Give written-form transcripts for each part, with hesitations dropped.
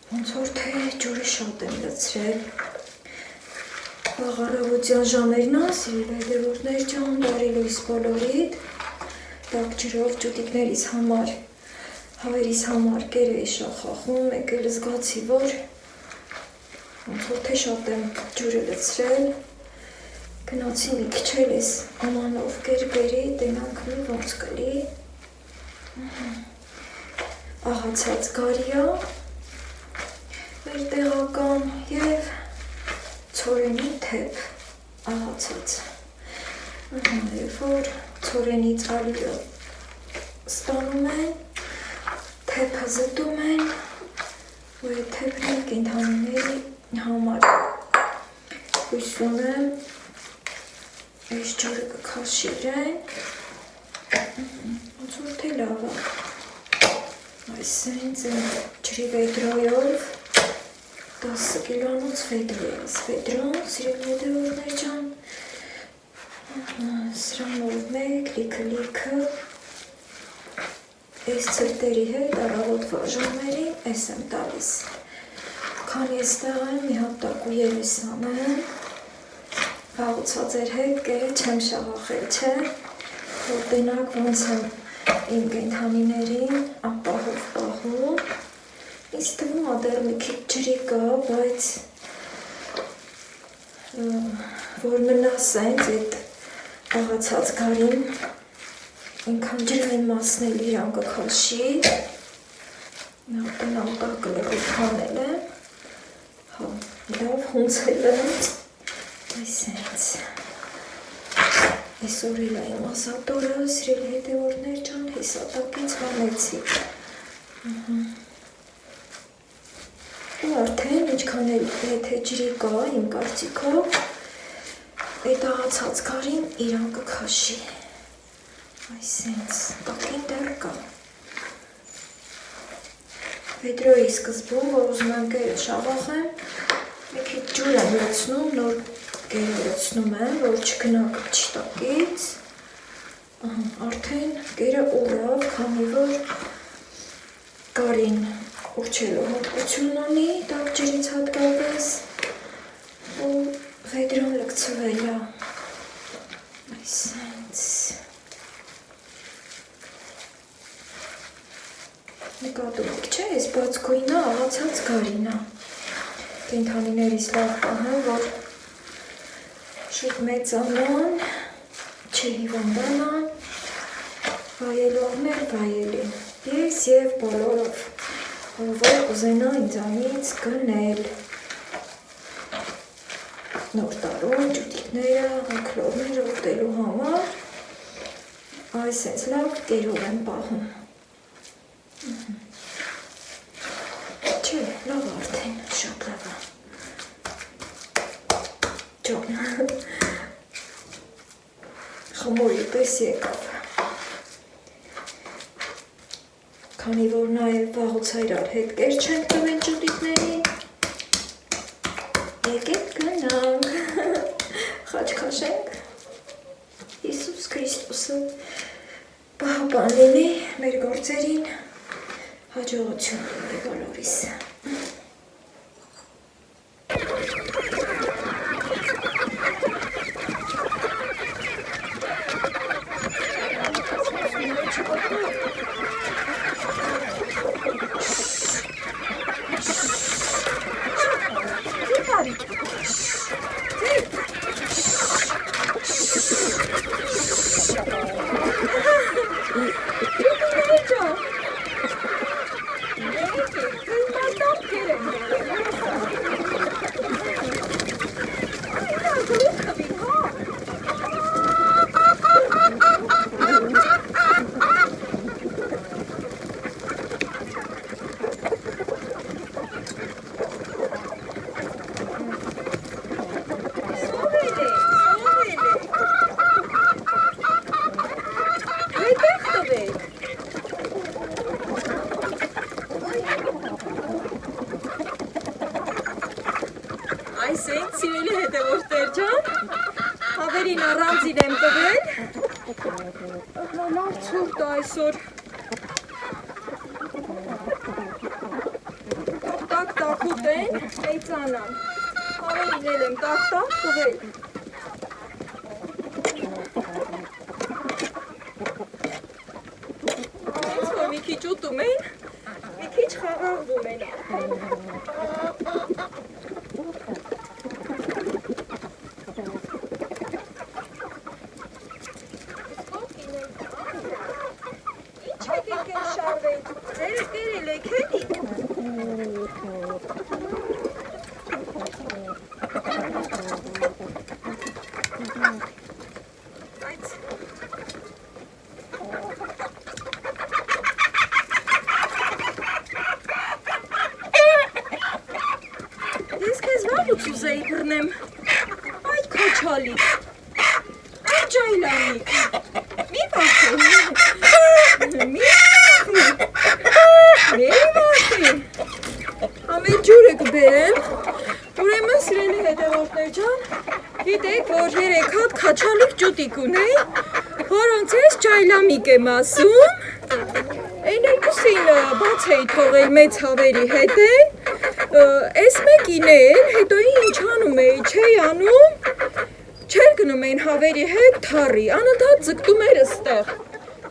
Ոնց որ թե ջուրը շատ եմ լցրել։ Վաղ առավոտյան ժամերն է, սիրելի հետևորդներ ջան, բարի լույս բոլորիդ։ Տաք ջրով ճուտիկներիս համար, հավերիս համար կեր էի շախախում, եկել զգացի, որ ոնց որ թե շատ եմ ջուրը լցրել։ Գնացի մի քիչ էլ էս ամանով կեր-կերի, տենանք մի ոնց կլի։ Աղացած գարիա, մեր տեղական և ցորենի թեփ աղացած։ Երբ որ ցորենից ալիքը ստանում են, թեփը զտում են, ու այդ թեփն էլ կենդանիների համար հույս ունեմ, այս ջուրը կքաշի իրեն, ոնց որ թե լավ է, այսինց ջրի վեդրոյով 10 կիլոնոց վեդրո է, վեդրոն, սիրելի հետևորդներ ջան, սրանով մեկ լիքը այս ցրտերի հետ առավոտվա ժամերին այս եմ տալիս, քանի էստեղ եմ մի հատ տակու ելիս անեմ, վաղուցած էր հետ կերը չեմ շաղախել, չէ, որ տենակ ոնց եմ իմ կենդանիներին ապահով պահում, ինձ թվում է դեռ մի քիչ ջրի կա, բայց որ մնաս այնց այդ աղացած գարին, ինքան ջրային մասն էլ իրան կքաշի, տնամ տակը լեղիվ հանել եմ, լավ հունցել եմ, այսենց, այսօր էլ այմ ասատորը, սիրելի հետևորդներ ջան, հիսատակից հանեցի, ու արդեն ինչքան էլ եթե ջրի կա իմ կարծիքով, այդ աղացած գարին իրան կքաշի, այսենց, տակին դեռ կա, վեդրոյի սկզբում, որ ուզում եմ կերը շաղախեմ, մի քիչ ջուր եմ լցնում, նոր կերը լցնում եմ, որ չգնա կպչի տակից, արդեն կերը ուռավ, քանի որ գարին ուռչելու հատկություն ունի, տաք ջրից հատկապես, ու վեդրոն լկցվել է, այսենց, նկատում եք չէ, ես բաց գույնը աղացած գարինը, կենդանիներիս լավ պահեմ, որ շուտ մեծանան, չհիվանդանան, վայելողն էլ վայելի, ես և բոլորով, որ կուզենա ինձանից գնել, նոր տարում ճուտիկները, հակլորները ուտելու համար, այսենց լավ կերով եմ պահում, չէ, լավ արդեն, շատ լավ է, ջոն, խմորի պես եկավ, քանի որ նաև վաղուց իրար հետ կեր չենք տվել ճուտիկներին, եկեք գնանք, խաչքաշենք, Հիսուս Քրիստոսը պահապան լինի մեր գործերին, հաջողություն լինի բոլորիս։ Այսինքն, սիրելի հետևորդներ ջան, հավերին առանձին եմ տվել, լավ ցուրտ է այսօր, տակ շատեն, մեծանան։ Հավերին էլ եմ տախտախ տվել։ Հենց որ մի քիչ ուտում են, մի քիչ խաղաղվում են։ Ինչ եք եկել շարվել, ձերը կերել եք էլի։ Ես քեզ վաղուց ուզեի բռնեմ, այդ քոչալիկ, այդ ջայլանիկ, մի վախի, ամեն ջուրը կբերեմ, ուրեմն սիրելի հետևորդներ ջան, գիտեք, որ 3 հատ քաչալիկ ջուտիկ ունեի, որոնց ես ջայլամիկ եմ ասում, այն երկուսին բաց էի թողել մեծ հավերի հետ են, Էս մեկին էլ, հետո ինչ անում էի, չէի անում, չեր գնում էին հավերի հետ թարի, անընդհատ ձգտում էր ստեղ,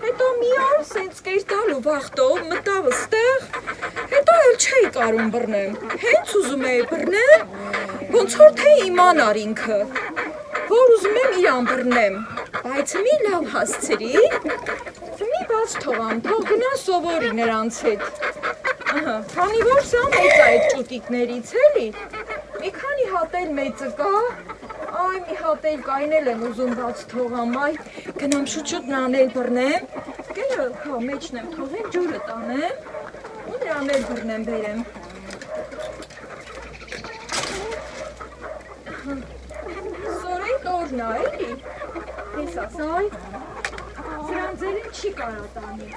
հետո մի օր սենց կերտալու վախտով մտավ ստեղ, հետո էլ չէի կարում բռնեմ, հենց ուզում էի բռնեմ, ոնց որ թե իմանար ինքը, որ ուզում եմ իրան բռնեմ, բայց մի լավ հասցրի, մի բաց թողամ, թող գնա սովորի նրանց հետ, քանի որ սա մեծ այդ ճուտիկներից էլի, մի քանի հատ էլ մեծը կա, այ մի հատ էլ կային էլ եմ ուզում բաց թողամ, այ գնամ շուտ-շուտ նրան էլ բռնեմ, գերը հա մեջն եմ թողեմ, ջուրը տանեմ, ու նրան էլ բռնեմ բերեմ։ Սորեի տորնա էլի, հես ասայ, սրան ձերին չի կարա տանի։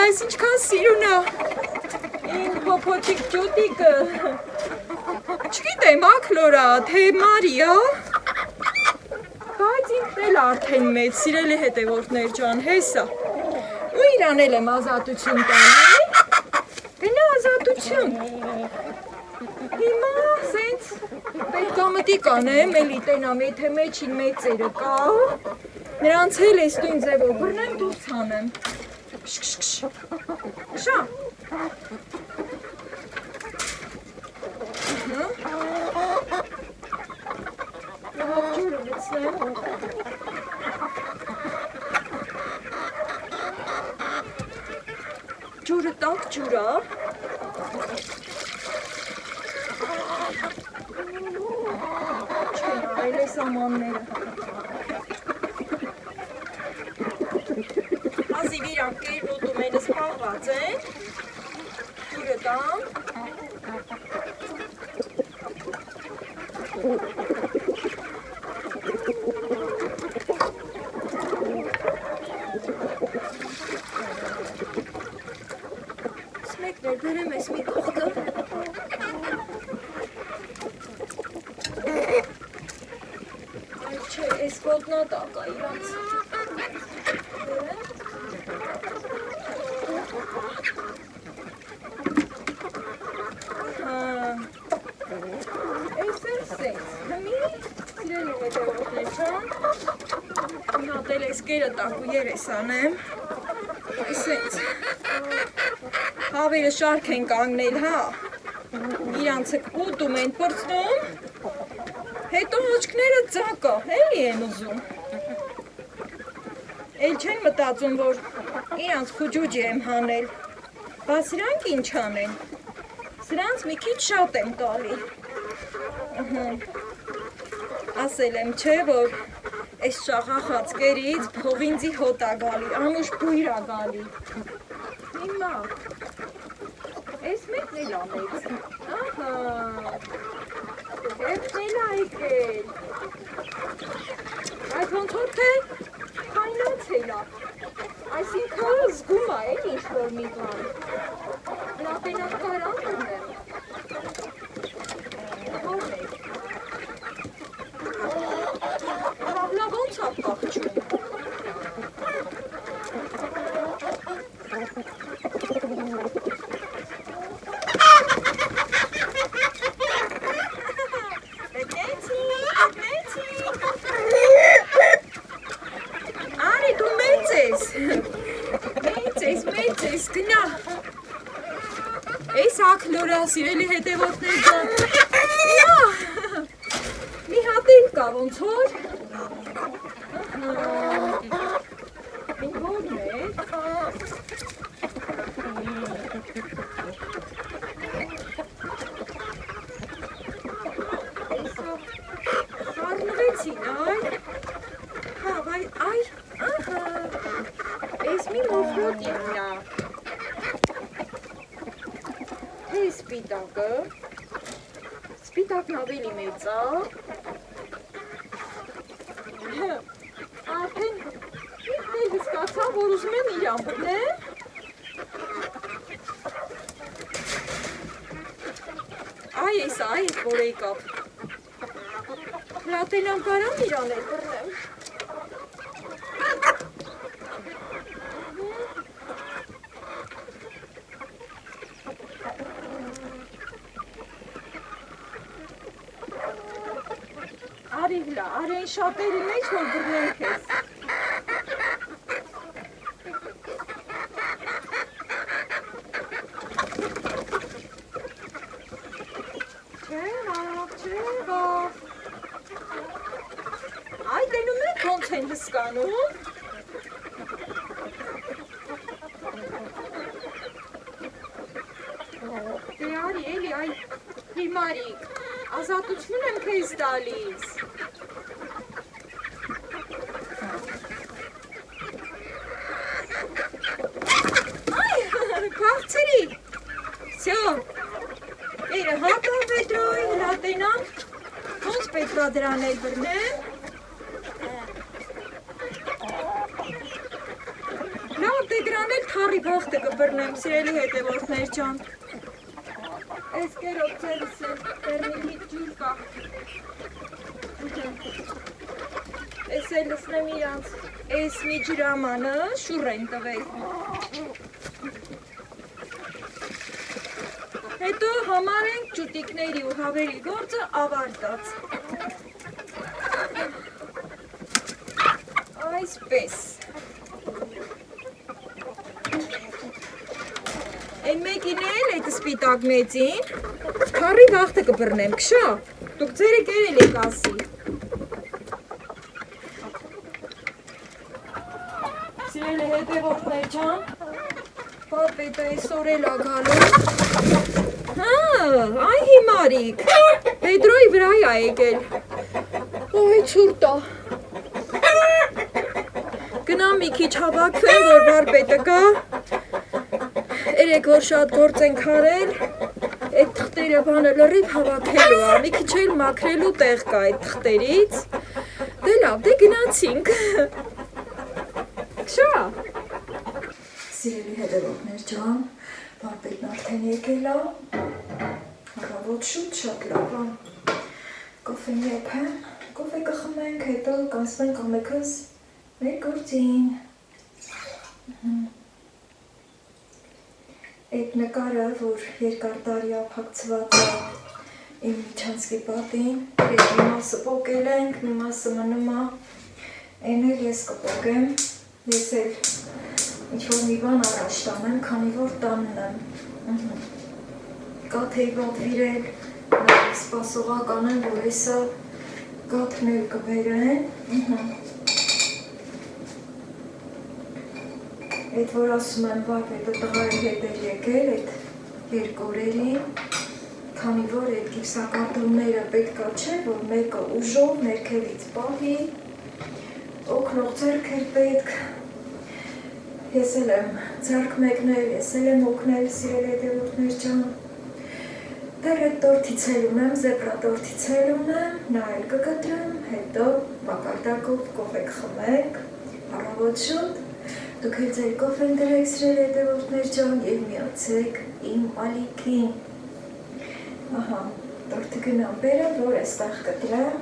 Այս ինչքան սիրուն է, իմ պոպոչիկ ջուտիկը, չգիտեմ ակլորա, թե մարիա, բայց ինքն էլ արդեն մեծ, սիրելի հետևորդներ ջան, հեսա, ու իրան էլ եմ ազատություն տանի, գնա ազատություն, հիմա սենց պետքամտի կանեմ, էլի տենամ, եթե մեջին մեծերը կա, նրանց էլ ես տույն ձևով բռնեմ դուրս հանեմ, Շա ջուրը լցնեմ ջուրը տանք ջուրա չեն այլ ես ամանները Հազիվ իրանք կերն ուտում են սպաղված են, ջուրը տամ, Սմեկներ բերեմ ես մի կողքը, այլ չէ, ես ոտնատակ է իրանց, Կերը տակու երես անեմ, այսենց, հավերը շարք են կանգնել, հա, իրանցը ուտում են պրծնում, հետո հոչքները ծակա, էլի են ուզում, էլ չեն մտածում, որ իրանց խուջուջի եմ հանել, բա սրանք ինչ անեն, սրանց մի քիչ շատ եմ տալի, ասել եմ չէ, որ Այս շաղախած կերից փողինձի հոտ ա գալի, անուշ բույր ա գալի, հիմա, այս մեկն էլ ամեց, ահա, էպն էլ ա եկել, այդ ոնց որ թե կայնացել ա, Այսինքն զգում է էլ ինչ-որ մի բան։ Լատենակարան ունեմ։ Որն է։ Պավլա ոնց է պախչում։ Արի դու մեծ ես, գնա։ Էս ակլորա սիրելի հետևորդներ ջան։ Նա, մի հատ էլ կա ոնց որ։ Ինչ որն է։ Խառնվեցին, այ։ Հա, այ, ահա։ Էս մի մոխրոտին նա։ Թե սպիտակը։ Սպիտակն ավելի մեծ է։ Արդեն ինքն էլ զգացա, որ ուզում եմ իրան բռնեմ։ Այ էս որ եկավ։ Լատենակարան իրան էլ բռնեմ։ Արի հլա, արի այն շատերի մեջ, որ բռնեմ քեզ։ Չեղավ։ Այ տենում եք ոնց են հսկանում։ Դե արի, էլի, այ հիմարիկ, ազատություն եմ քեզ տալիս։ Քաղցրի, վսյո, էրը հատա պետրոյ, լատենան, ոնց պետրա դրան էլ բռնեմ։ Լավ, դե դրան էլ թարի բախտը կբռնեմ, սիրելի հետևորդներ ջան։ Էս կերոք ձերս էլ տերմիլիտ ջուր կա։ Էս էլ լսնեմ իրանց, էս մի ջրամանը շուռ են տվել։ Հետո համարենք ճուտիկների ու հավերի գործը ավարտած։ Այսպես։ Են մեկին էլ այդ սպիտակ մեծին, քարի վախտը կբռնեմ, կշա, դուք ձերը կերել եք ասի։ Սիրելի հետևորդներ ջան, պապետը այսօր էլ ա գալու։ Հա, այ հիմարիկ, Պետրոյի վրա ա եկել, ոյ ցուրտ ա։ Գնամ մի քիչ հավաքվեմ, որ վարպետը գա, երեք որ շատ գործ ենք արել, այդ թղթերը բանը լրիվ հավաքելու ա, մի քիչ էլ մաքրելու տեղ կա այդ թղթերից, դե լավ, դե գնացինք, կշա։ Սիրելի հետևորդներ ջան, վարպետն արդեն եկել ա, առավոտ շուտ շատ լավ ա, կոֆեն եփեմ, կոֆե կխմենք, հետո կանցնենք ամենքս մեր գործին։ Այդ նկարը, որ երկար տարի ափակցված է իմ միջանցքի պատին, մի մասը պոկել ենք, մի մասը մնում է, այն էլ ես կպոկեմ, ես էլ ինչ-որ մի բան առաջ տանեմ, քանի որ տանն եմ, կաթեի պատվիրել, սպասողական եմ, որ եսա կաթն էլ կբերեն, Այդ որ ասում եմ վարպետը տղայի հետ էր եկել այդ երկու օրերին, քանի որ այդ գիպսակարտոնները պետքա չէ, որ մեկը ուժով ներքևից պահի, օգնող ձեռք էր պետք, ես էլ եմ ձեռք մեկնել, ես էլ եմ օգնել, սիրելի հետևորդներ ջան, դեռ այդ տորթից էլ ունեմ, զեբրա տորթից էլ ունեմ, նա էլ կկտրեմ, հետո մակարդակով կոֆե կխմենք, առավոտ շուտ, Դուք էլ ձեր կոֆեն դրեք սրել հետևորդներ ջան և միացեք իմ ալիքին։ Ահա, տորթը գնամ բերեմ, որ էստեղ կտրեմ։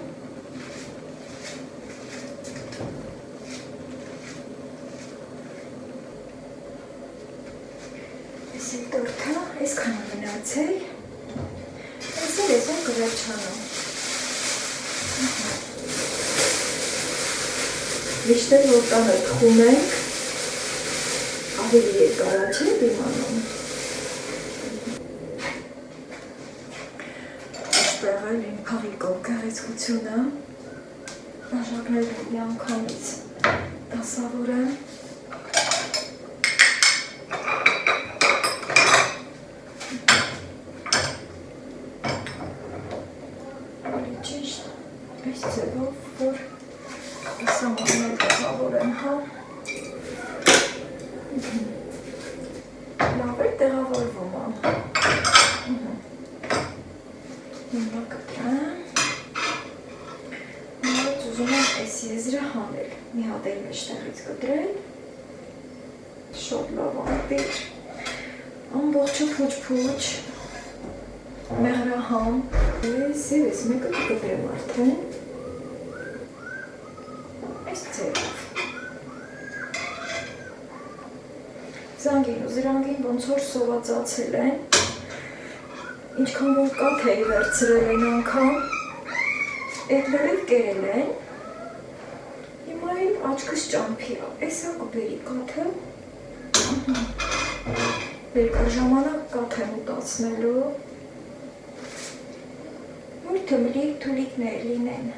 Այս է տորթը, այսքան է մնացել։ Այս եմ կվերջանում։ Միշտ էլ որ տանը թխում ենք, ավելի երկարա չէ դիմանում։ Այստեղ էլ իմ փաղիկով գեղեցկությունը, բաժակներն մի անգամից դասավորեմ։ Ավելի ճիշտ, այս ձևով, որ սամաններ տեղավորեմ, հա։ Լավ էր տեղավորվում ան։ Հիմա կտրեմ։ Նորից ուզում եմ այս եզրը հանել։ Մի հատ էլ մեջտեղից կտրել։ Շատ լավ անպիր։ Ամբողջը փուչ-փուչ։ Մեղրահամ։ Ես մեկը կտրեմ արդեն։ Այս ձևով։ Զանգին ու զրանգին ոնց որ սովածացել են, ինչքան որ կաթ էի վերցրել են անգամ, էդ լրիվ կերել են, հիմա էլ աչքս ճամփի, էսա կբերի կաթը, երկար ժամանակ կաթ եմ ուտացնելու, որ թմրիկ թուլիկներ լինեն,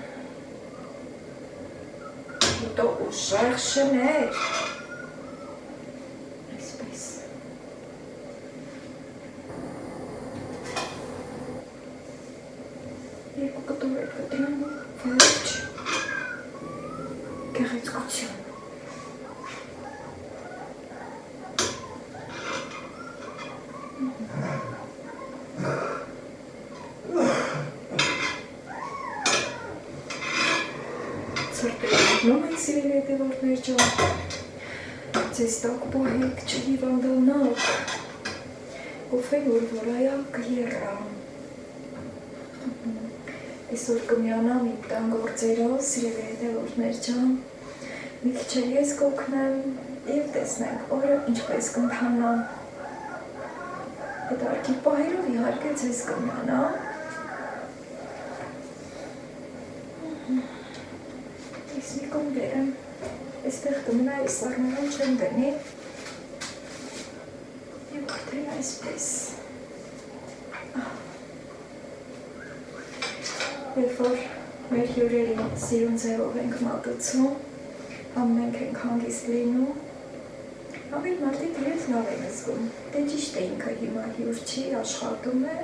հետո ուժեղ շներ, երկու կտոր էլ կտրեմ վերջ գեղեցկություն։ Սրտերը մնում են սիրել հետևորդներ ջան, ձեզ տակ բոհեք չհիվանդանաք, կոֆեն որ այա կերա։ Այսօր կմիանամ իմ տան գործերով, սիրելի հետևորդներ ջան, մի քիչ էլ ես կօգնեմ և տեսնենք օրը ինչպես կընթանա։ Հետարքի պահերով իհարկե ձեզ կմիանամ։ Ես մի կոմ բերեմ, այստեղ կմնա այս սառնարան չեմ դնի և արդեն այսպես։ Երբ որ մեր հյուրերին սիրուն ձևով ենք մատուցում, ամենենք ենք հանգիստ լինում, ամեն մարդիկ իրենց լավ են զգում, դե ճիշտ է ինքը հիմա հյուր չի, աշխատում է,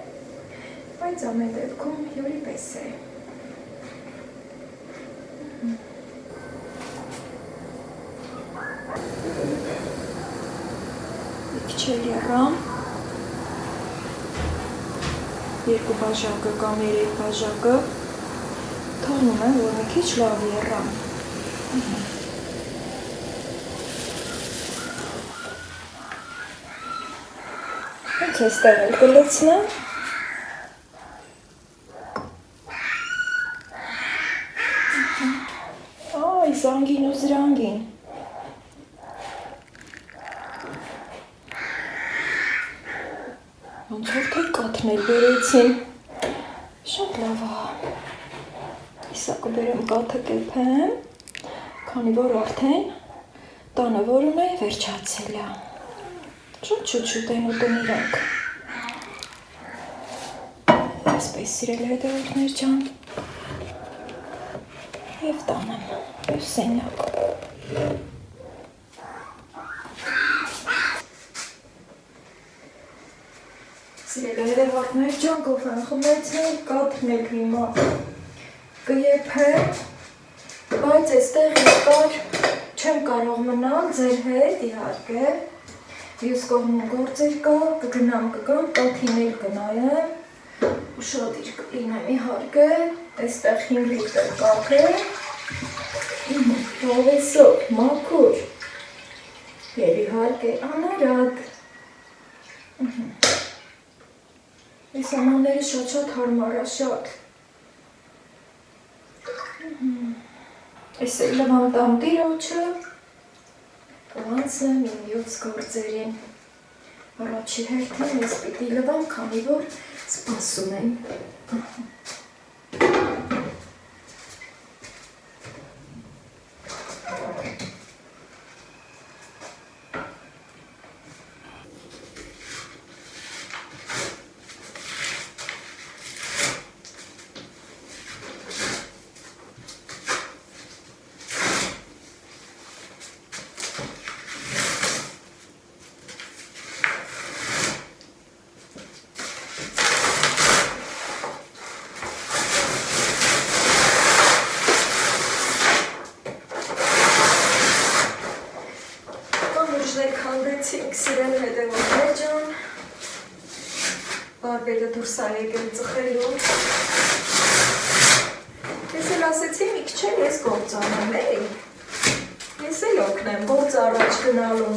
բայց ամեն դեպքում հյուրի պես է։ Մի քիչ էլ եռամ, երկու բաժակը կամ երեք բաժակը թողնում եմ, որ մի քիչ լավ եռամ։ Հենց այստեղ էլ կլցնեմ։ Այ, զանգին ու զրանգին։ Ոնց որ թե կաթնել բերեցին։ Շատ լավ է։ Իսա կբերեմ կաթը կեփեմ, քանի որ արդեն տանը որն է վերջացել է։ Շուտ են ուտում իրենք։ Այսպես սիրելի հետևորդներ ջան։ Եվ տանեմ, և սենյակ։ Սիրելի հետևորդներ ջան, կոֆեն խմեցնել, կաթն էլ հիմա կեփեմ, բայց այստեղ երկար չեմ կարող մնալ ձեր հետ, իհարկե, մյուս կողմում գործեր կա, կգնամ կգամ, կաթին էլ կնայեմ, ուշադիր կլինեմ իհարկե, այստեղ 5 լիտր կաթ է, հովեսով, մաքուր, իհարկե անարագ։ Այս ամանները շատ հարմար է, շատ։ Այս է լվան տամ տիրոջը, անցնեմ իմ յուծ գործերին։ Առաջի հերթին ես պիտի լվամ, քանի որ սպասում են։ Սիրել հետևորդներ ջան, բարբերը դուրս ա եկել ծխելու։ Ես էլ ասեցի մի քիչ էլ ես գործ անեմ, էի։ Ես էլ օգնեմ գործ առաջ գնալու։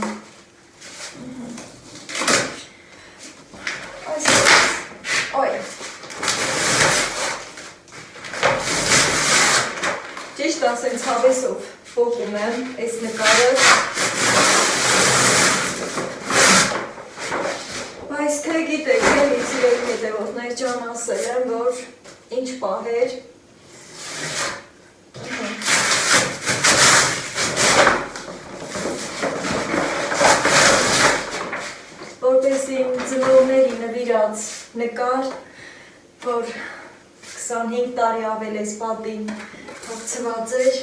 Այ։ Ճիշտ ասենց հավեսով փոխում եմ այս նկարը։ Բայց թե գիտեք, էլի սիրելի հետևորդներ ջան ասել եմ, որ ինչ պահեր որպեսզի իմ ծնողների նվիրած նկար, որ 25 տարի ավել էս պատին հագցված էր,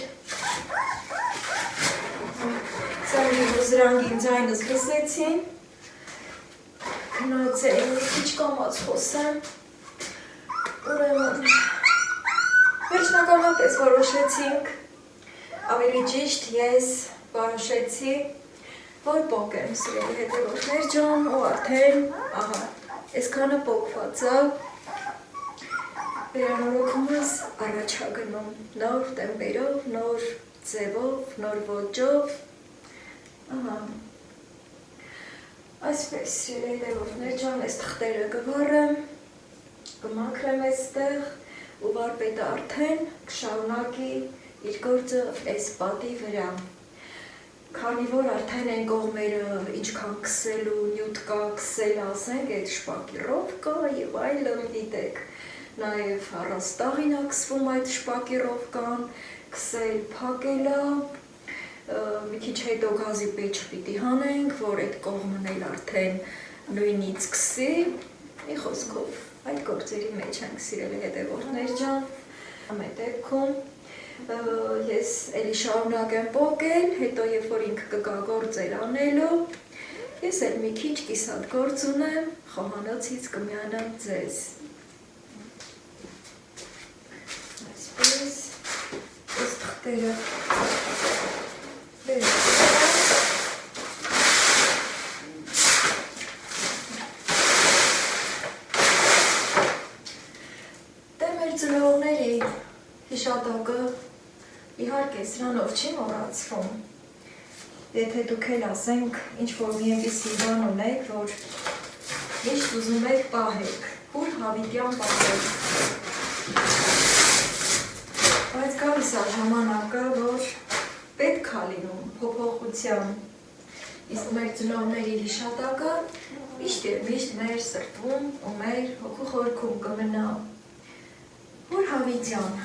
սա մի հուզրանգին ձայնս լսեցին, Գնացել մի քիչ կամաց խոսեմ, ուրեմն վերջնականապես որոշեցինք, ավելի ճիշտ ես որոշեցի, որ պոկեմ սիրելի հետևորդներ ջան ու արդեն, ահա, այսքանը պոկված է, վերանորոգումս առաջ է գնում, նոր տեմպերով, նոր ձևով, նոր ոճով, ահա, Այսպես հետևորդներ ջան, այս թղթերը կվառեմ, կմաքրեմ այստեղ ու վարպետը արդեն կշարունակի իր գործը այս պատի վրա։ Քանի որ արդեն այն կողմերը ինչքան քսելու նյութ կա, քսել ասենք, այդ շպակիրով կա եւ այլն գիտեք։ Նաեւ առաստաղին է քսվում այդ շպակիրով քսել, փակելա մի քիչ հետո գազի պեչը պիտի հանենք, որ այդ կողմն էլ արդեն նույնից քսի, մի խոսքով այդ գործերի մեջ ենք սիրելի հետևորդներ ջան, ամեն դեպքում ես էլի շարունակեմ պոկել, հետո երբ որ ինքը կգա գործեր անելու, ես էլ մի քիչ կիսատ գործ ունեմ, խոհանոցից կմիանամ ձեզ։ Այսպես, այս թղթերը Դե մեր ծնողների հիշատակը իհարկե սրանով չի մոռացվում։ Եթե դուք էլ ասենք ինչ-որ մի այնպիսի բան ունեք, որ միշտ ուզում եք պահեք, ուր հավիտյան պահեք։ Բայց գալիս է ժամանակը, որ պետք է լինում փոփոխության, իսկ մեր ծնողների հիշատակը միշտ և միշտ մեր սրտում ու մեր հոգու խորքում կմնա։ Որ հավիտյան։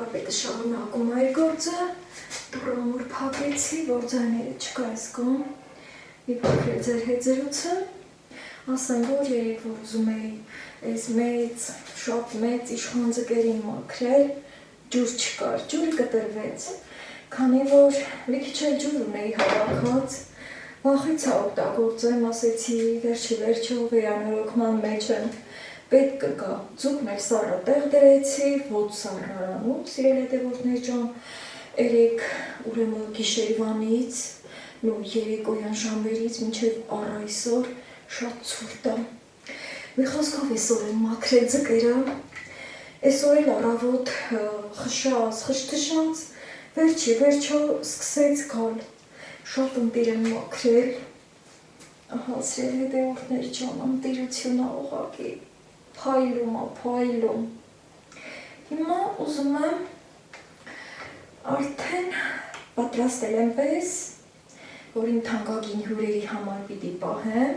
Կարպետը շարունակում էր գործը, դուռը փակեցի, որ ձայները չկա այս կողմ, մի փոքր ձեր հետ զրուցը, ասեմ, որ երեք որ ուզում էի այս մեծ, շատ մեծ իշխան ձկերին մաքրել, ջուր չկար, ջուրը կտրվեց, քանի որ մի քիչ էլ ջուր ունեի հավաքած, վախեցա օգտագործեմ, ասեցի վերջը վերանորոգման մեջ եմ, պետք կգա, ձուկն էլ սառը տեղ դրեցի, ոչ սառնարանում, սիրել հետևորդներ ջան, երեք ուրեմն գիշերվանից, նույն երեկոյան ժամերից մինչև առայսօր շատ ցուրտ է։ Մի խոսքով այսօր եմ մաքրել ձկերը, այսօր էլ առավոտ խշած, խշտշած, վերջո սկսեց գալ, շատ ընտիր եմ մաքրել, ահա սիրել հետևորդներ ջան, ընտիրություն է ուղղակի, փայլում։ Հիմա ուզում եմ արդեն պատրաստել եմ պես, որ իմ թանկագին հյուրերի համար պիտի պահեմ,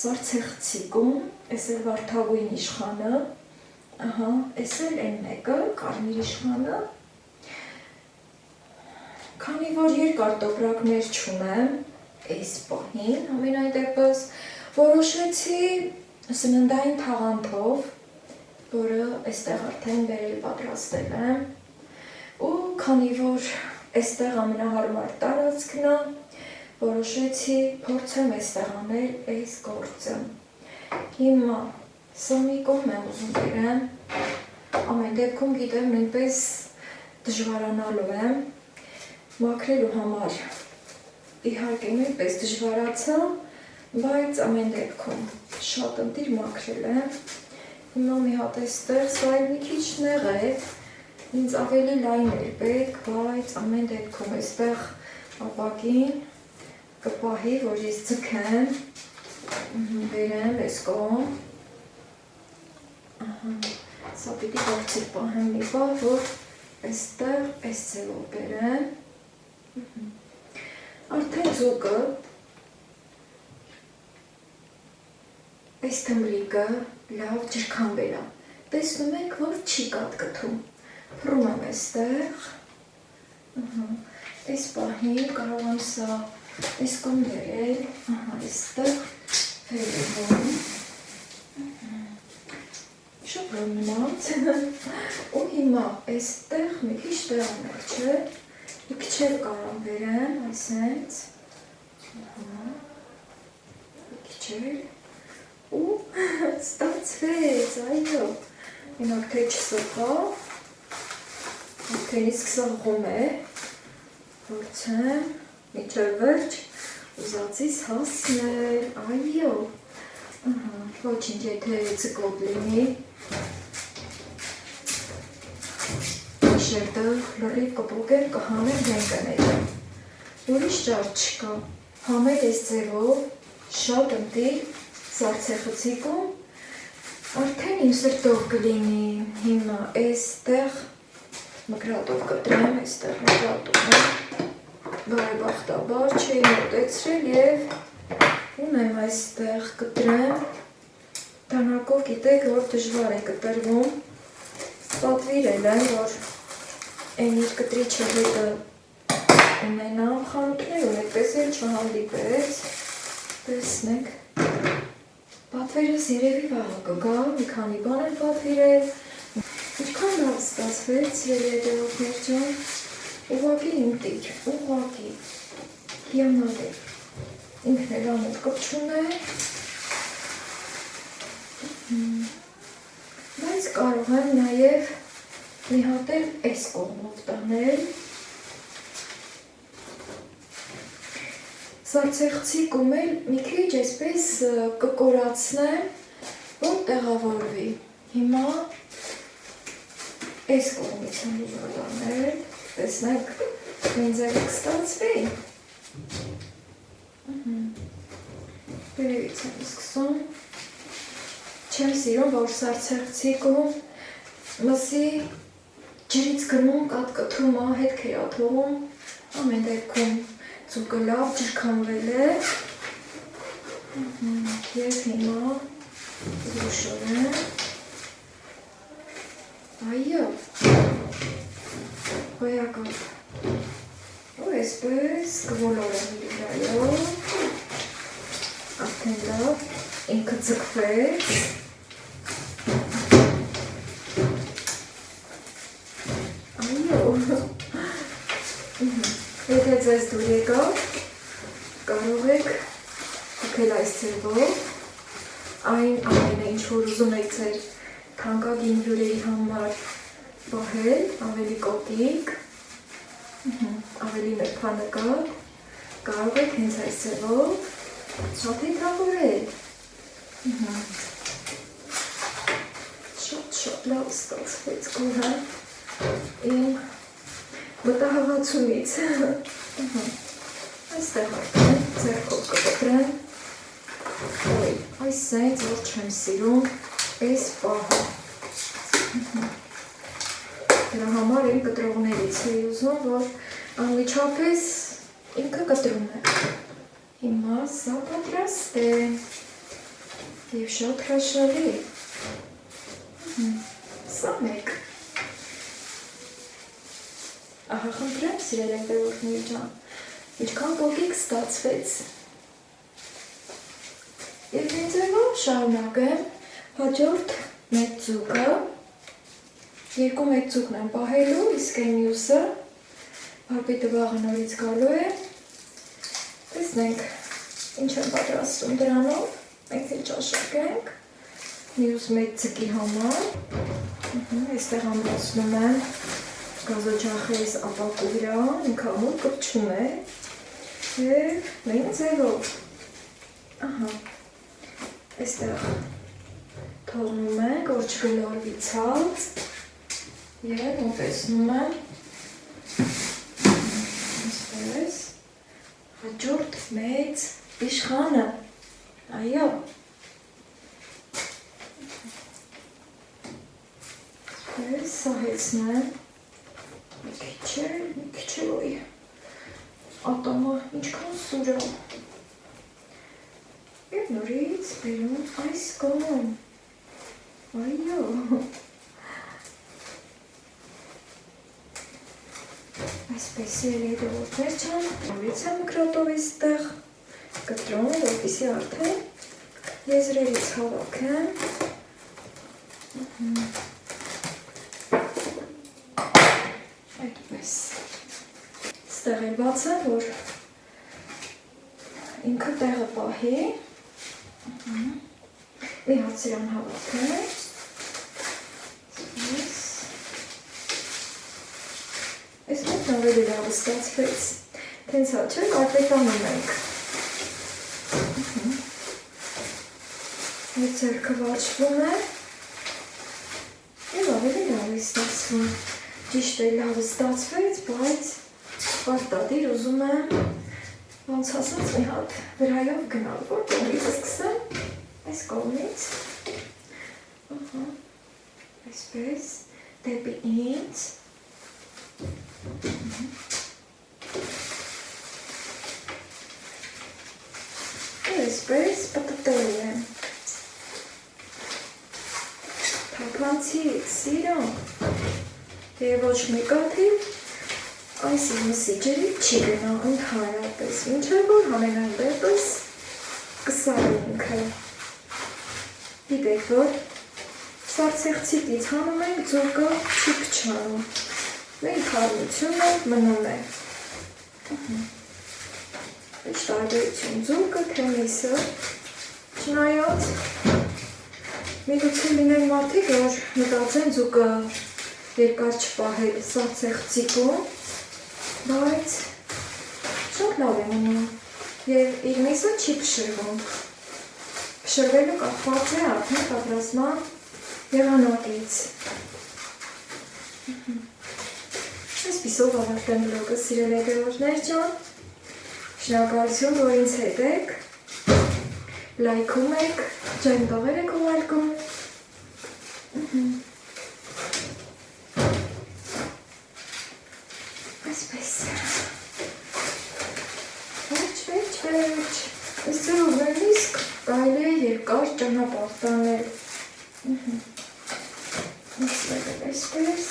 սառցեխցիկում, ես էլ վարդագույն իշխանը, ահա, ես էլ են մեկը, կարմիր իշխանը, քանի որ երկար տոպրակներ չունեմ, այս պահին, ամենայն դեպս, որոշեցի սննդային թաղանթով, որը այստեղ արդեն բերել պատրաստել եմ, ու քանի որ այստեղ ամենահարմար տարածքն է, որոշեցի փորձեմ այստեղ անել այս գործը։ Հիմա սա մի կողմ եմ ուզում բերեմ, ամեն դեպքում գիտեմ նույնպես դժվարանալու եմ, մաքրելու համար իհարկե նույնպես դժվարացա, բայց ամեն դեպքում շատ ընտիր մաքրել եմ, հիմա մի հատ այստեղ, սա էլ մի քիչ նեղ է, ինձ ավելի լայն էր պետք, բայց ամեն դեպքում այստեղ ապակին կպահի, որ ես ձգեմ, բերեմ այս կողմ, սա պիտի գործիք պահեմ մի բար, որ այստեղ այս ձևով բերեմ, արդեն ձուկը, այս թմրիկը լավ ջրքամբել է, տեսնում եք, որ չի կատկթում, փռում եմ այստեղ, այս պահին կարող եմ սա այս կողմ բերել, այստեղ վերևում, շոպրում մնաց, ու հիմա այստեղ մի քիչ տեղանել չէ, մի քիչ էլ կարող բերեմ, այսենց, մի քիչ էլ, ու ստացվեց, այո, մենակ թե չսոխավ, արդեն իսկ սաղում է, փորձեմ, միջև վերջ, ուզածիս հասնել, այո, ոչինչ եթե ձկոտ լինի, շերտը լրիվ կպոկեմ, կհանեմ հենկները, ուրիշ ճար չկա, համել ես ձևով, շատ ընտիր, սառցեխցիկում, արդեն իմ սրտով կլինի, հիմա այստեղ մկրատով կտրեմ, այստեղ մկրատով եմ, բարեբախտաբար չէի մոտեցրել և ունեմ այստեղ կտրեմ, դանակով գիտեք, որ դժվար է կտրվում, պատվիրել եմ, որ այն իր կտրիչը հետը ունենամ, խանութներ ունետպես էլ չհանդիպեց, տեսնեք, պատվերս երևի վաղը կգա, մի քանի բան եմ պատվիրել, ինչքան լավ ստացվեց, սիրելի հետևորդներ ջան, ուղղակի ընտիր, ուղղակի, հիանալի, ինքն էլ ամուր կպչուն է, բայց կարող եմ նաև մի հատ էլ այս կողմով տանել, սառցեխցիկում էլ մի քիչ այսպես կկորացնեմ, որ տեղավորվի, հիմա այս կողմից եմ ուզում տանել, տեսնեք, ինձ էլ կստացվի, վերևից եմ սկսում, չեմ սիրում, որ սառցեխցիկում մսի ջրից գնում, կատկթում է, հետք է աթողում, ամեն դեպքում ձուկը լավ ջրքամվել է, և հիմա զուշում եմ, այո, Հոյակապ։ Ու այսպես կվոլորեմ իրայով։ Արդեն լավ, ինքը ձգվեց։ Այո։ Եթե ձեզ դուր եկավ, կարող եք հոգել այս ձևով, այն ամենը ինչ որ ուզում եք ձեր թանկագին հյուրերի համար պահել, ավելի կոտիկ, ավելի մեփանեկատ, կարող եք հենց այս ձևով շաթեթավորել։ Շատ լավ ստացվեց գոհը իմ մտահղացումից։ Այստեղ արդեն ձեռքով կպտրեմ, այս սենց որ չեմ սիրում այս պահը։ Դրա համար իմ կտրողներից էի ուզում, որ անմիջապես ինքը կտրում է։ Հիմա սա պատրաստ է և շատ հրաշալի։ Սա մեկ։ Ահա խնդրեմ սիրել հետևորդներ ջան, ինչքան կոկիկ ստացվեց։ Եվ ինձևով շարունակեմ հաջորդ մեկ ձուկը, երկու մեկ ձուկն եմ պահելու, իսկ այն մյուսը հարբիտը վաղը նորից գալու է, տեսնենք ինչ եմ պատրաստում դրանով, մենք էլ ճաշակ ենք, մյուս մեկ ձկի համար, այստեղ ամրացնում եմ գազոջախես ապակու վրա, ինքը ամուր կպչում է և նույն ձևով, ահա, այստեղ թողնում ենք, որ չգլորվի ցած և մոտեցնում եմ այսպես հաջորդ մեծ իշխանը, այո, այսպես սահեցնեմ, մի քիչ է ոյ, ատամը ինչքան սուր է, և նորից բերում այս կողմ, այո, այսպես էլ հետևորդներ չան, նորից եմ մկրատով այստեղ, կտրում, որպեսզի արդեն եզրերից հավաքեմ, այդպես, ստեղ էլ բացեմ, որ ինքը տեղը պահի, մի հատ սիրան հավաքեմ, այս մոտ ավելի լավ ստացվեց, տենց հա չէ, կարպետանում ենք, այդ ձեռքը վաճվում է, և ավելի լավ է ստացվում, ճիշտ է լավ ստացվեց, բայց պարտադիր ուզում եմ ոնց ասած մի հատ վրայով գնալ, որ կողմից սկսեմ, այս կողմից, այսպես, դեպի ինձ, այսպես պտտել եմ, թափանցիկ, սիրում, և ոչ մեկաթիվ, այս իմ մսիջերի չի գնա ընդհանրապես, մինչև որ համենայն դեպս կսարի ինքը։ Գիտեք, որ սարցեղցիկից հանում ենք, ձուկը չի փչանում, նույն թարմությունը մնում է։ Ինչ տարբերություն ձուկը, թե միսը, չնայած միգուցե լինեն մարդիկ, որ մտածեն ձուկը երկար չպահել սարցեղցիկում, բայց շատ լավ է մնում և իր միսը չի փշրվում, փշրվելու կախված է արդեն պատրաստման եղանակից։ Այսպիսով ավարտեմ վլոգը, սիրելի հետևորդներ ջան, շնորհակալություն, որ ինձ հետ եք, լայքում եք, ջայմ տաղեր եք ուղարկում, այսպես, վերջ, այս ձերով նույնիսկ կարելի է երկար ճանապարհ տանել, այսպես,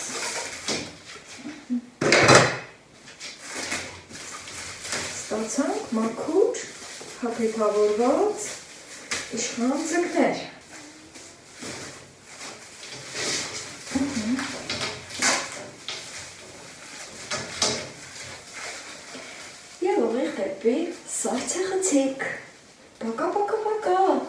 ստացանք մաքուր, հագեցավորված իշխան ձկներ։ Եվ ուղիղ դեպի սառցե խցիկ։ Պակա, պակա, պակա։